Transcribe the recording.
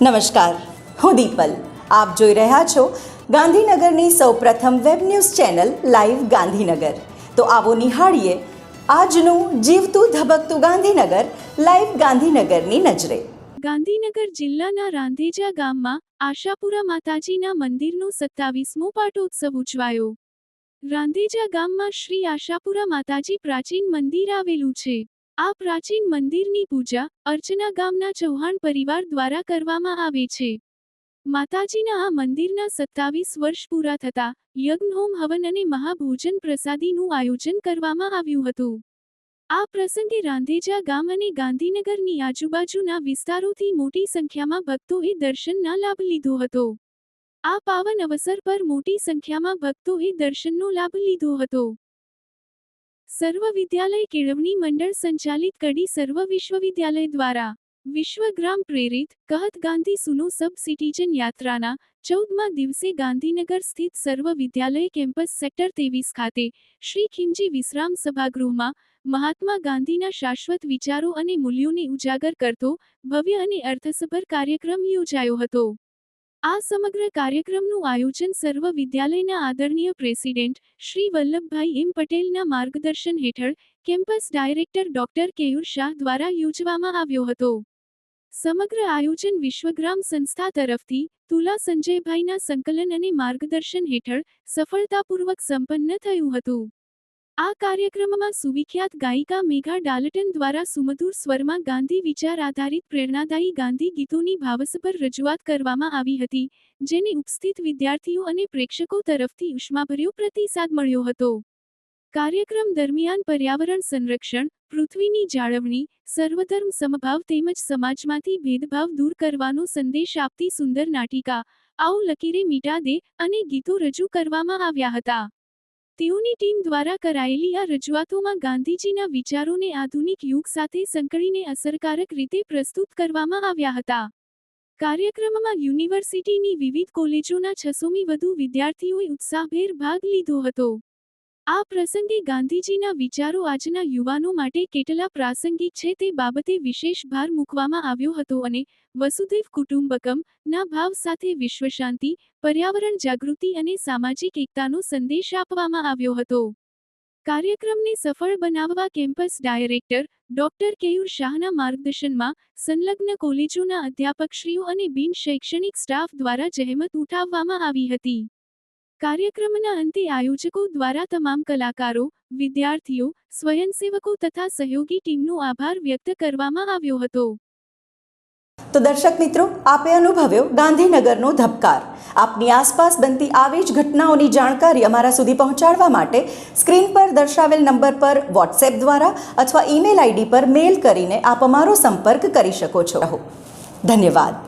નમસ્કાર, હું દીપલ. આપ જોઈ રહ્યા છો ગાંધીનગરની સૌપ્રથમ web news channel live Gandhinagar. તો આવો નિહાળીએ આજનું જીવતું ધબકતું ગાંધીનગર લાઈવ ગાંધીનગરની નજરે. ગાંધીનગર જિલ્લાના રાંધેજા ગામમાં આશાપુરા માતાજીના મંદિરનો 27મો પાટોત્સવ ઉજવાયો. રાંધેજા ગામમાં શ્રી આશાપુરા માતાજી પ્રાચીન મંદિર આવેલું છે. આ પ્રાચીન મંદિરની પૂજા અર્ચના ગામના ચૌહાણ પરિવાર દ્વારા કરવામાં આવે છે. માતાજીના આ મંદિરના 27 વર્ષ પૂરા થતા યજ્ઞ હોમ હવન અને મહાભોજન પ્રસાદીનું આયોજન કરવામાં આવ્યું હતું. આ પ્રસંગે રાંધેજા ગામ અને ગાંધીનગરની આજુબાજુના વિસ્તારોથી મોટી સંખ્યામાં ભક્તોએ દર્શનના લાભ લીધો હતો. આ પાવન અવસર પર મોટી સંખ્યામાં ભક્તોએ દર્શનનો લાભ લીધો હતો. સર્વ વિદ્યાલય કેળવણી મંડળ સંચાલિત કડી સર્વ વિશ્વવિદ્યાલય દ્વારા વિશ્વગ્રામ પ્રેરિત કહત ગાંધી સુનો સબ સિટીઝન યાત્રાના 14મા દિવસે ગાંધીનગર સ્થિત સર્વ વિદ્યાલય કેમ્પસ સેક્ટર 23 ખાતે શ્રી ખીમજી વિશ્રામ સભાગૃહમાં મહાત્મા ગાંધીના શાશ્વત વિચારો અને મૂલ્યોને ઉજાગર કરતો ભવ્ય અને અર્થસભર કાર્યક્રમ યોજાયો હતો. આ સમગ્ર કાર્યક્રમનું આયોજન સર્વ વિદ્યાલયના આદરણીય પ્રેસિડેન્ટ શ્રી વલ્લભભાઈ એમ પટેલના માર્ગદર્શન હેઠળ campus director doctor Keyur Shah દ્વારા યોજવામાં આવ્યો હતો. સમગ્ર આયોજન વિશ્વગ્રામ સંસ્થા તરફથી તુલા સંજયભાઈના સંકલન અને માર્ગદર્શન હેઠળ સફળતાપૂર્વક સંપન્ન થયું હતું. આ કાર્યક્રમમાં સુવિખ્યાત ગાયિકા મેઘા ડાલટન દ્વારા સુમધુર સ્વરમાં ગાંધી વિચાર આધારિત પ્રેરણાદાયી ગાંધી ગીતોની ભાવસભર રજૂઆત કરવામાં આવી હતી, જેને ઉપસ્થિત વિદ્યાર્થીઓ અને પ્રેક્ષકો તરફથી ઉષ્માભર્યો પ્રતિસાદ મળ્યો હતો. કાર્યક્રમ દરમિયાન પર્યાવરણ સંરક્ષણ, પૃથ્વીની જાળવણી, સર્વધર્મ સમભાવ તેમજ સમાજમાંથી ભેદભાવ દૂર કરવાનો સંદેશ આપતી સુંદર નાટિકા આઓ લકીરે મીટા દે અને ગીતો રજૂ કરવામાં આવ્યા હતા. તેઓની ટીમ દ્વારા કરાયેલી આ રજૂઆતોમાં ગાંધીજીના વિચારોને આધુનિક યુગ સાથે સંકળીને અસરકારક રીતે પ્રસ્તુત કરવામાં આવ્યા હતા. કાર્યક્રમમાં યુનિવર્સિટીની વિવિધ કોલેજોના 600મી વધુ વિદ્યાર્થીઓએ ઉત્સાહભેર ભાગ લીધો હતો. આ પ્રસંગે ગાંધીજીના વિચારો આજના યુવાનો માટે કેટલા પ્રાસંગિક છે તે બાબતે વિશેષ ભાર મૂકવામાં આવ્યો હતો અને વસુધૈવ કુટુંબકમ ના ભાવ સાથે વિશ્વશાંતિ, પર્યાવરણ જાગૃતિ અને સામાજિક એકતાનો સંદેશ આપવામાં આવ્યો હતો. કાર્યક્રમને સફળ બનાવવા કેમ્પસ ડાયરેક્ટર ડોક્ટર કેયુર શાહના માર્ગદર્શનમાં સંલગ્ન કોલેજોના અધ્યાપકશ્રીઓ અને બિન શૈક્ષણિક સ્ટાફ દ્વારા જહેમત ઉઠાવવામાં આવી હતી. કાર્યક્રમના અંતે આયોજકો દ્વારા તમામ કલાકારો, વિદ્યાર્થીઓ, સ્વયંસેવકો તથા સહયોગી ટીમનો આભાર વ્યક્ત કરવામાં આવ્યો હતો. તો દર્શક મિત્રો, આપે અનુભવ્યો ગાંધીનગરનો ધબકાર. આપની આસપાસ બનતી આવી જ ઘટનાઓની જાણકારી અમારા સુધી પહોંચાડવા માટે સ્ક્રીન પર દર્શાવેલ નંબર પર વોટ્સએપ દ્વારા અથવા ઈમેલ આઈડી પર મેલ કરીને આપ અમારો સંપર્ક કરી શકો છો. ધન્યવાદ.